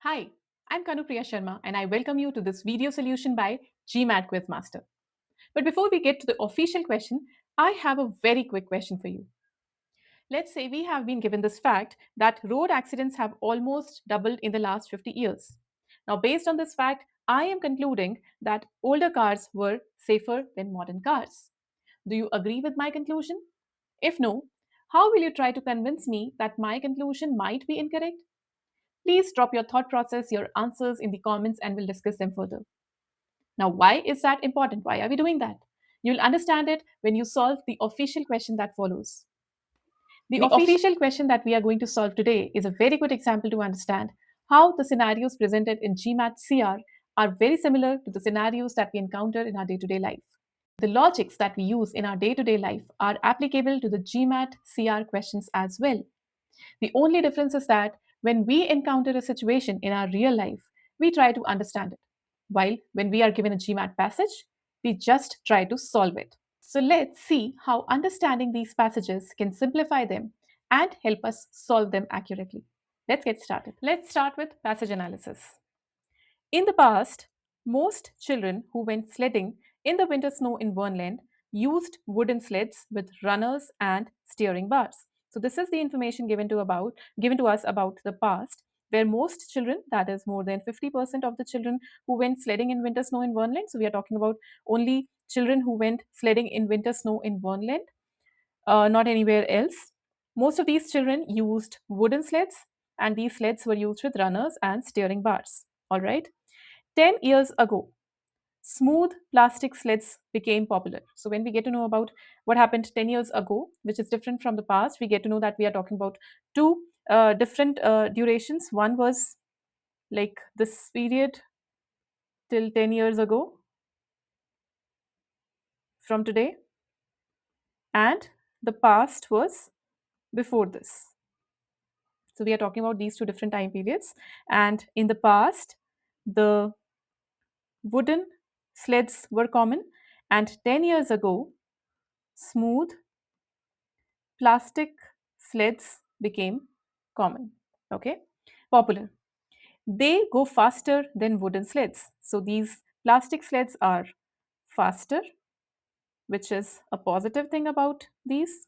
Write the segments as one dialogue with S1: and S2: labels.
S1: Hi, I'm Kanupriya Sharma and I welcome you to this video solution by GMATQuizMaster. But before we get to the official question, I have a very quick question for you. Let's say we have been given this fact that road accidents have almost doubled in the last 50 years. Now, based on this fact, I am concluding that older cars were safer than modern cars. Do you agree with my conclusion? If no, how will you try to convince me that my conclusion might be incorrect? Please drop your thought process, your answers in the comments, and we'll discuss them further. Now, why is that important? Why are we doing that? You'll understand it when you solve the official question that follows. The official question that we are going to solve today is a very good example to understand how the scenarios presented in GMAT CR are very similar to the scenarios that we encounter in our day to day life. The logics that we use in our day to day life are applicable to the GMAT CR questions as well. The only difference is that when we encounter a situation in our real life, we try to understand it. While when we are given a GMAT passage, we just try to solve it. So let's see how understanding these passages can simplify them and help us solve them accurately. Let's get started. Let's start with passage analysis. In the past, most children who went sledding in the winter snow in Vermland used wooden sleds with runners and steering bars. So this is the information given to us about the past, where most children, that is more than 50% of the children who went sledding in winter snow in Vermland. So we are talking about only children who went sledding in winter snow in Vermland, not anywhere else. Most of these children used wooden sleds, and these sleds were used with runners and steering bars. All right. 10 years ago, smooth plastic sleds became popular. So, when we get to know about what happened 10 years ago, which is different from the past, we get to know that we are talking about two different durations. One was like this period till 10 years ago from today, and the past was before this. So, we are talking about these two different time periods. And in the past, the wooden sleds were common, and 10 years ago, smooth plastic sleds became common, okay, popular. They go faster than wooden sleds. So these plastic sleds are faster, which is a positive thing about these,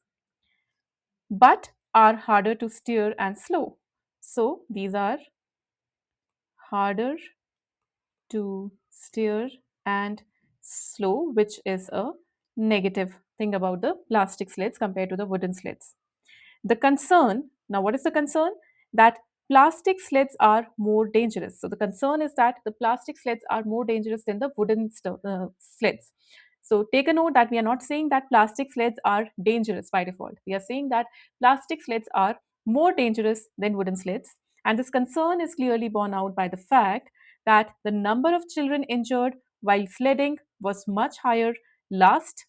S1: but are harder to steer and slow. So these are harder to steer and slow, which is a negative thing about the plastic sleds compared to the wooden sleds. The concern, now what is the concern? That plastic sleds are more dangerous. So the concern is that the plastic sleds are more dangerous than the wooden sleds. So take a note that we are not saying that plastic sleds are dangerous by default. We are saying that plastic sleds are more dangerous than wooden sleds. And this concern is clearly borne out by the fact that the number of children injured while sledding was much higher last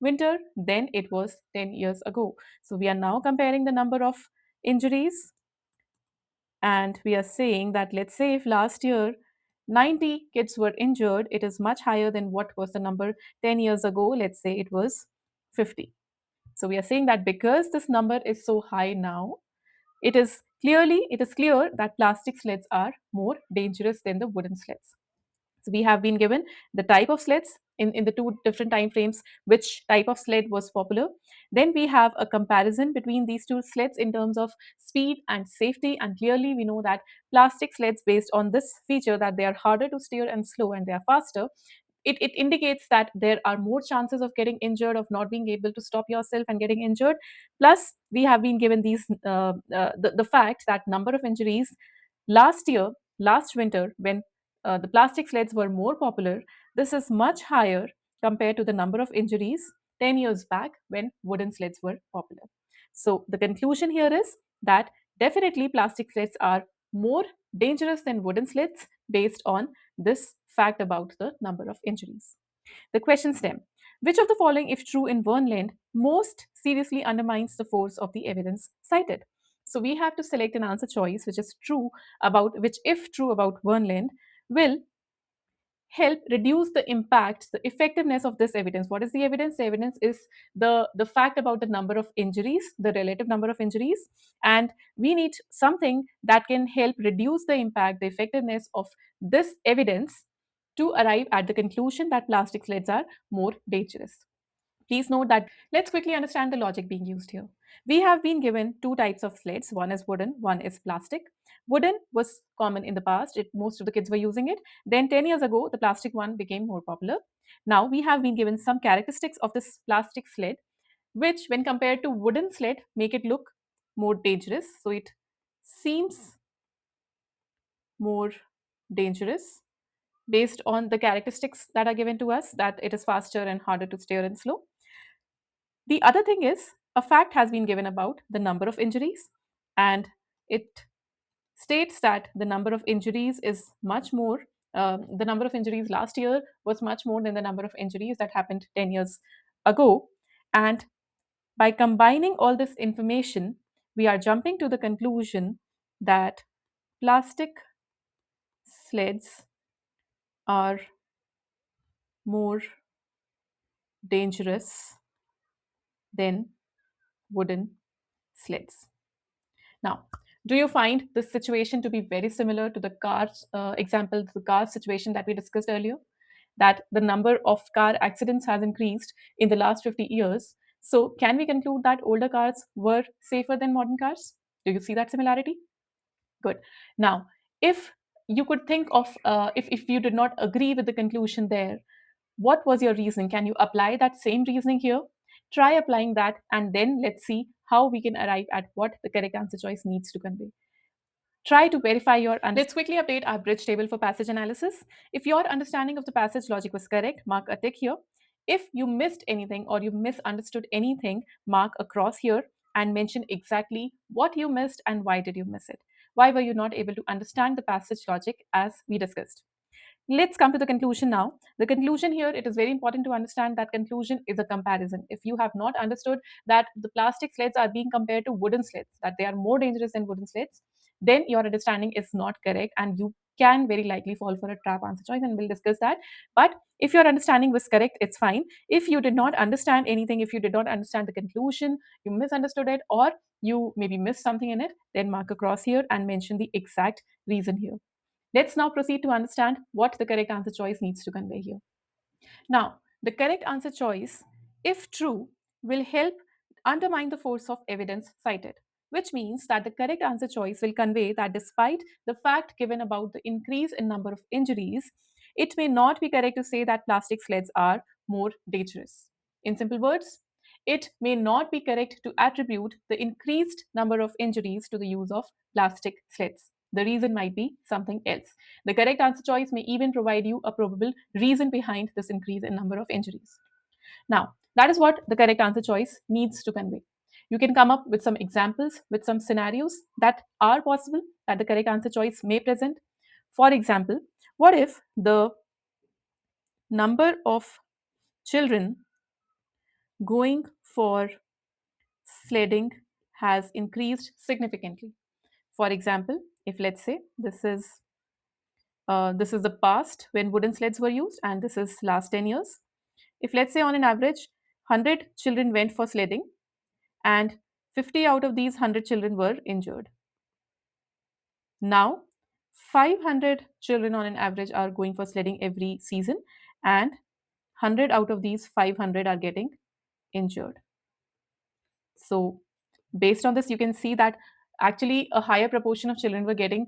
S1: winter than it was 10 years ago. So we are now comparing the number of injuries, and we are saying that let's say if last year 90 kids were injured, it is much higher than what was the number 10 years ago. Let's say it was 50. So we are saying that because this number is so high now, it is clear that plastic sleds are more dangerous than the wooden sleds. So we have been given the type of sleds in the two different time frames, which type of sled was popular. Then we have a comparison between these two sleds in terms of speed and safety. And clearly we know that plastic sleds, based on this feature that they are harder to steer and slow and they are faster, it indicates that there are more chances of getting injured, of not being able to stop yourself and getting injured. Plus, we have been given the fact that number of injuries last year, last winter, when the plastic sleds were more popular, this is much higher compared to the number of injuries 10 years back when wooden sleds were popular. So the conclusion here is that definitely plastic sleds are more dangerous than wooden sleds based on this fact about the number of injuries. The question stem: which of the following, if true in Vermland, most seriously undermines the force of the evidence cited? So we have to select an answer choice which is true about, which if true about Vermland will help reduce the impact, the effectiveness of this evidence. What is the evidence? The evidence is the fact about the number of injuries, the relative number of injuries, and we need something that can help reduce the impact, the effectiveness of this evidence to arrive at the conclusion that plastic sleds are more dangerous. Please note that let's quickly understand the logic being used here. We have been given two types of sleds. One is wooden, one is plastic. Wooden was common in the past. Most of the kids were using it. Then 10 years ago, the plastic one became more popular. Now we have been given some characteristics of this plastic sled, which when compared to wooden sled, make it look more dangerous. So it seems more dangerous based on the characteristics that are given to us, that it is faster and harder to steer and slow. The other thing is, a fact has been given about the number of injuries, and it states that the number of injuries is much more. The number of injuries last year was much more than the number of injuries that happened 10 years ago. And by combining all this information, we are jumping to the conclusion that plastic sleds are more dangerous than wooden sleds. Now, do you find this situation to be very similar to the cars example, the car situation that we discussed earlier? That the number of car accidents has increased in the last 50 years. So, can we conclude that older cars were safer than modern cars? Do you see that similarity? Good. Now, if you could think of, if you did not agree with the conclusion there, what was your reasoning? Can you apply that same reasoning here? Try applying that, and then let's see how we can arrive at what the correct answer choice needs to convey. Try to verify your understanding. Let's quickly update our bridge table for passage analysis. If your understanding of the passage logic was correct, mark a tick here. If you missed anything or you misunderstood anything, mark a cross here and mention exactly what you missed and why did you miss it. Why were you not able to understand the passage logic as we discussed? Let's come to the conclusion now. The conclusion here, it is very important to understand that conclusion is a comparison. If you have not understood that the plastic sleds are being compared to wooden sleds, that they are more dangerous than wooden sleds, then your understanding is not correct and you can very likely fall for a trap answer choice, and we'll discuss that. But if your understanding was correct, it's fine. If you did not understand anything, if you did not understand the conclusion, you misunderstood it, or you maybe missed something in it, then mark a cross here and mention the exact reason here. Let's now proceed to understand what the correct answer choice needs to convey here. Now, the correct answer choice, if true, will help undermine the force of evidence cited, which means that the correct answer choice will convey that despite the fact given about the increase in number of injuries, it may not be correct to say that plastic sleds are more dangerous. In simple words, it may not be correct to attribute the increased number of injuries to the use of plastic sleds. The reason might be something else. The correct answer choice may even provide you a probable reason behind this increase in number of injuries. Now, that is what the correct answer choice needs to convey. You can come up with some examples, with some scenarios that are possible that the correct answer choice may present. For example, what if the number of children going for sledding has increased significantly? For example, if let's say this is the past when wooden sleds were used, and this is last 10 years. If let's say on an average 100 children went for sledding and 50 out of these 100 children were injured. Now 500 children on an average are going for sledding every season, and 100 out of these 500 are getting injured. So based on this, you can see that actually a higher proportion of children were getting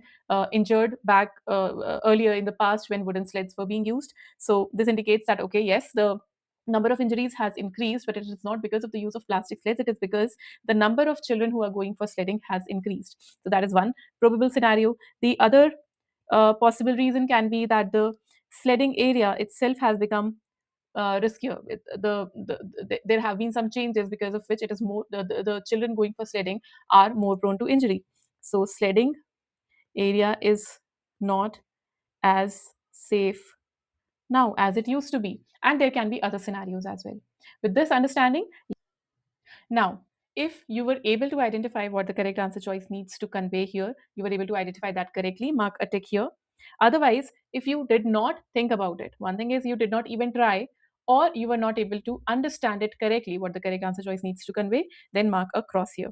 S1: injured back earlier in the past when wooden sleds were being used. So this indicates that, okay, yes, the number of injuries has increased, but it is not because of the use of plastic sleds. It is because the number of children who are going for sledding has increased. So that is one probable scenario. The other possible reason can be that the sledding area itself has become riskier. There have been some changes because of which it is more the children going for sledding are more prone to injury. So sledding area is not as safe now as it used to be, and there can be other scenarios as well. With this understanding, now if you were able to identify what the correct answer choice needs to convey here, you were able to identify that correctly, mark a tick here. Otherwise, if you did not think about it, one thing is you did not even try, or you were not able to understand it correctly, what the correct answer choice needs to convey, then mark a cross here.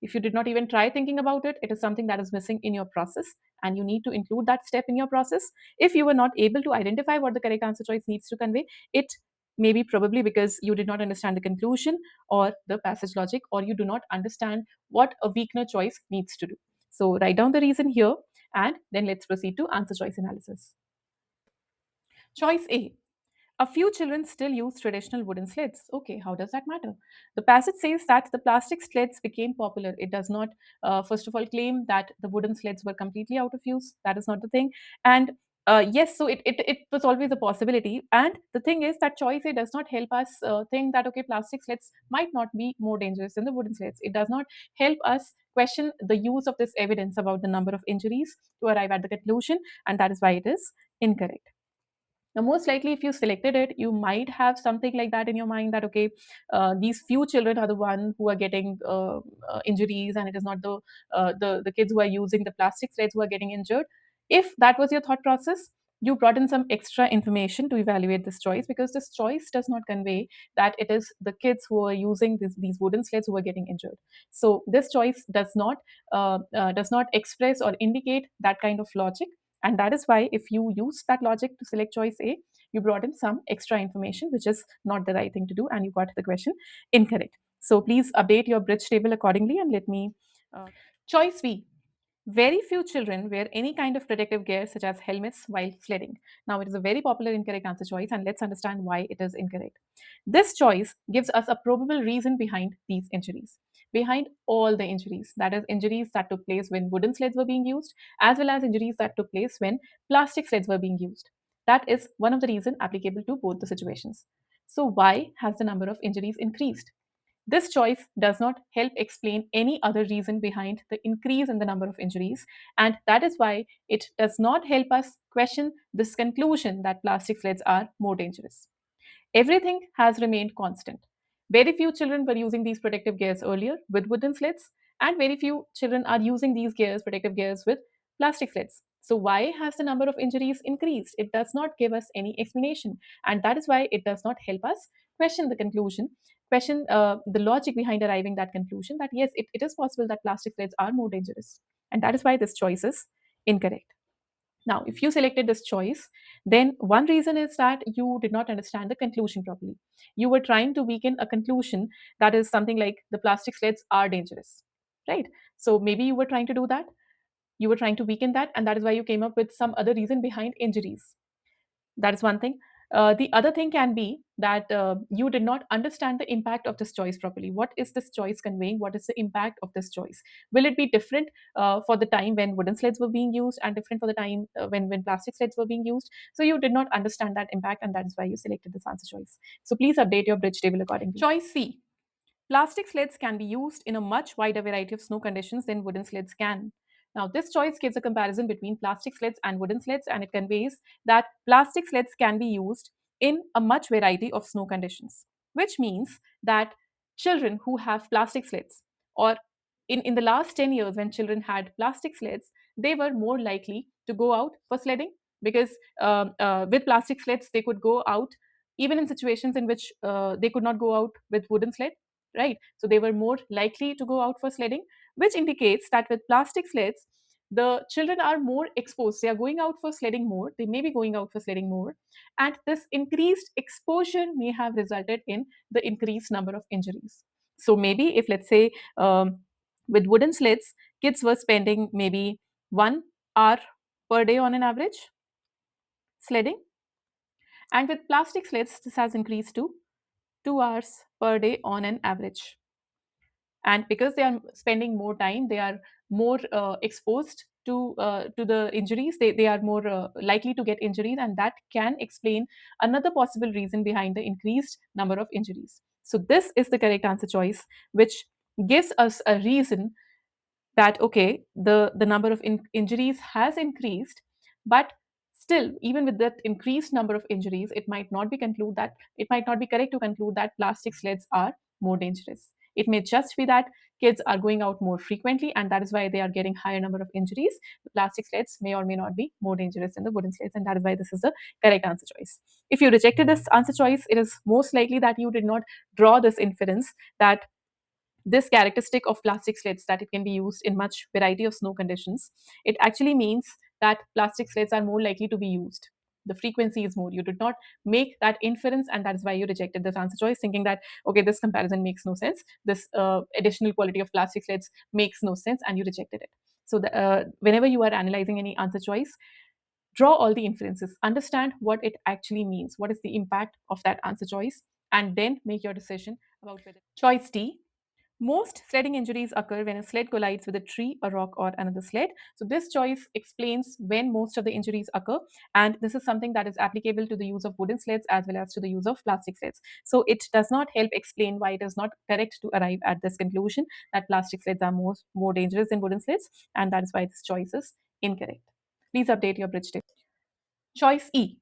S1: If you did not even try thinking about it, it is something that is missing in your process, and you need to include that step in your process. If you were not able to identify what the correct answer choice needs to convey, it may be probably because you did not understand the conclusion or the passage logic, or you do not understand what a weakener choice needs to do. So write down the reason here, and then let's proceed to answer choice analysis. Choice A. A few children still use traditional wooden sleds. Okay, how does that matter? The passage says that the plastic sleds became popular. It does not, first of all, claim that the wooden sleds were completely out of use. That is not the thing. And yes, so it was always a possibility. And the thing is that choice A does not help us think that, okay, plastic sleds might not be more dangerous than the wooden sleds. It does not help us question the use of this evidence about the number of injuries to arrive at the conclusion. And that is why it is incorrect. Now, most likely, if you selected it, you might have something like that in your mind that, okay, these few children are the one who are getting injuries, and it is not the kids who are using the plastic sleds who are getting injured. If that was your thought process, you brought in some extra information to evaluate this choice, because this choice does not convey that it is the kids who are using these wooden sleds who are getting injured. So this choice does not express or indicate that kind of logic, and that is why, if you use that logic to select choice A, you brought in some extra information, which is not the right thing to do, and you got the question incorrect. So please update your bridge table accordingly, and let me. Choice B. Very few children wear any kind of protective gear, such as helmets, while sledding. Now, it is a very popular incorrect answer choice, and let's understand why it is incorrect. This choice gives us a probable reason behind these injuries. Behind all the injuries, that is, injuries that took place when wooden sleds were being used, as well as injuries that took place when plastic sleds were being used. That is one of the reasons applicable to both the situations. So, why has the number of injuries increased? This choice does not help explain any other reason behind the increase in the number of injuries, and that is why it does not help us question this conclusion that plastic sleds are more dangerous. Everything has remained constant. Very few children were using these protective gears earlier with wooden sleds, and very few children are using these gears, protective gears, with plastic sleds. So, why has the number of injuries increased? It does not give us any explanation, and that is why it does not help us question the conclusion, question the logic behind arriving that conclusion that yes, it is possible that plastic sleds are more dangerous, and that is why this choice is incorrect. Now, if you selected this choice, then one reason is that you did not understand the conclusion properly. You were trying to weaken a conclusion that is something like the plastic sleds are dangerous, right? So maybe you were trying to do that. You were trying to weaken that, and that is why you came up with some other reason behind injuries. That is one thing. The other thing can be that you did not understand the impact of this choice properly. What is this choice conveying? What is the impact of this choice? Will it be different for the time when wooden sleds were being used, and different for the time when plastic sleds were being used? So you did not understand that impact, and that is why you selected this answer choice. So please update your bridge table accordingly. Choice C. Plastic sleds can be used in a much wider variety of snow conditions than wooden sleds can. Now, this choice gives a comparison between plastic sleds and wooden sleds, and it conveys that plastic sleds can be used in a much variety of snow conditions, which means that children who have plastic sleds, or in the last 10 years, when children had plastic sleds, they were more likely to go out for sledding, because with plastic sleds, they could go out even in situations in which they could not go out with wooden sled, right? So they were more likely to go out for sledding, which indicates that with plastic sleds, the children are more exposed. They are going out for sledding more. They may be going out for sledding more. And this increased exposure may have resulted in the increased number of injuries. So maybe if, let's say, with wooden sleds, kids were spending maybe 1 hour per day on an average sledding. And with plastic sleds, this has increased to 2 hours per day on an average. And because they are spending more time, they are more exposed to the injuries. They are more likely to get injuries, and that can explain another possible reason behind the increased number of injuries. So this is the correct answer choice, which gives us a reason that okay, the number of injuries has increased, but still, even with that increased number of injuries, it might not be correct to conclude that plastic sleds are more dangerous. It may just be that kids are going out more frequently and that is why they are getting higher number of injuries. The plastic sleds may or may not be more dangerous than the wooden sleds, and that is why this is the correct answer choice. If you rejected this answer choice, it is most likely that you did not draw this inference that this characteristic of plastic sleds, that it can be used in much variety of snow conditions. It actually means that plastic sleds are more likely to be used. The frequency is more. You did not make that inference, and that is why you rejected this answer choice, thinking that, okay, this comparison makes no sense. This additional quality of plastic sleds makes no sense, and you rejected it. So, whenever you are analyzing any answer choice, draw all the inferences, understand what it actually means, what is the impact of that answer choice, and then make your decision about whether. Choice D, most sledding injuries occur when a sled collides with a tree, a rock, or another sled. So, this choice explains when most of the injuries occur, and this is something that is applicable to the use of wooden sleds as well as to the use of plastic sleds. So, it does not help explain why it is not correct to arrive at this conclusion that plastic sleds are more dangerous than wooden sleds, and that is why this choice is incorrect. Please update your bridge table. Choice E,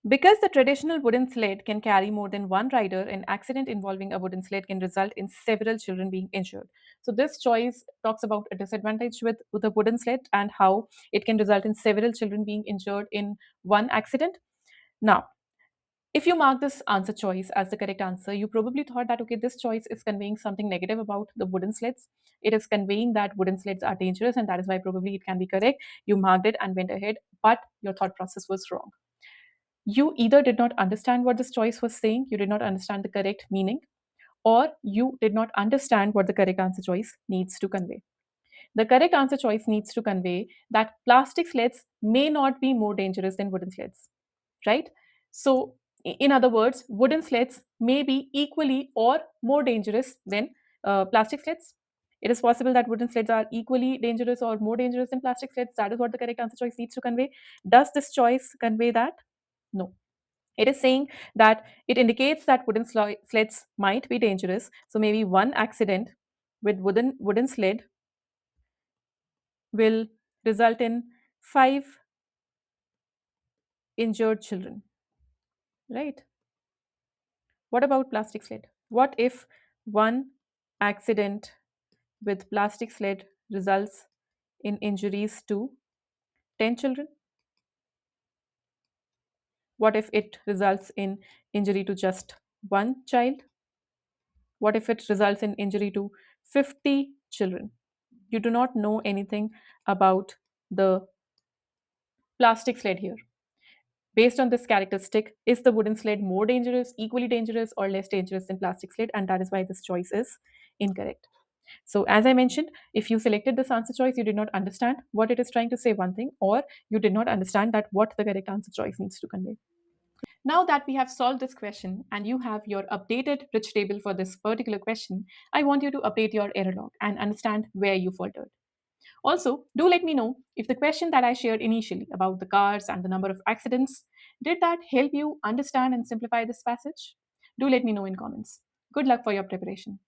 S1: because the traditional wooden sled can carry more than one rider, an accident involving a wooden sled can result in several children being injured. So, this choice talks about a disadvantage with a wooden sled and how it can result in several children being injured in one accident. Now, if you mark this answer choice as the correct answer, you probably thought that, okay, this choice is conveying something negative about the wooden sleds. It is conveying that wooden sleds are dangerous, and that is why probably it can be correct. You marked it and went ahead, but your thought process was wrong. You either did not understand what this choice was saying, you did not understand the correct meaning, or you did not understand what the correct answer choice needs to convey. The correct answer choice needs to convey that plastic sleds may not be more dangerous than wooden sleds, right? So, in other words, wooden sleds may be equally or more dangerous than plastic sleds. It is possible that wooden sleds are equally dangerous or more dangerous than plastic sleds. That is what the correct answer choice needs to convey. Does this choice convey that? No. It is saying that it indicates that wooden sleds might be dangerous. So maybe one accident with wooden sled will result in 5 injured children, right? What about plastic sled? What if one accident with plastic sled results in injuries to 10 children? What if it results in injury to just one child? What if it results in injury to 50 children? You do not know anything about the plastic sled here. Based on this characteristic, is the wooden sled more dangerous, equally dangerous, or less dangerous than plastic sled? And that is why this choice is incorrect. So, as I mentioned, if you selected this answer choice, you did not understand what it is trying to say one thing, or you did not understand that what the correct answer choice needs to convey. Now that we have solved this question and you have your updated rich table for this particular question, I want you to update your error log and understand where you faltered. Also, do let me know if the question that I shared initially about the cars and the number of accidents, did that help you understand and simplify this passage? Do let me know in comments. Good luck for your preparation.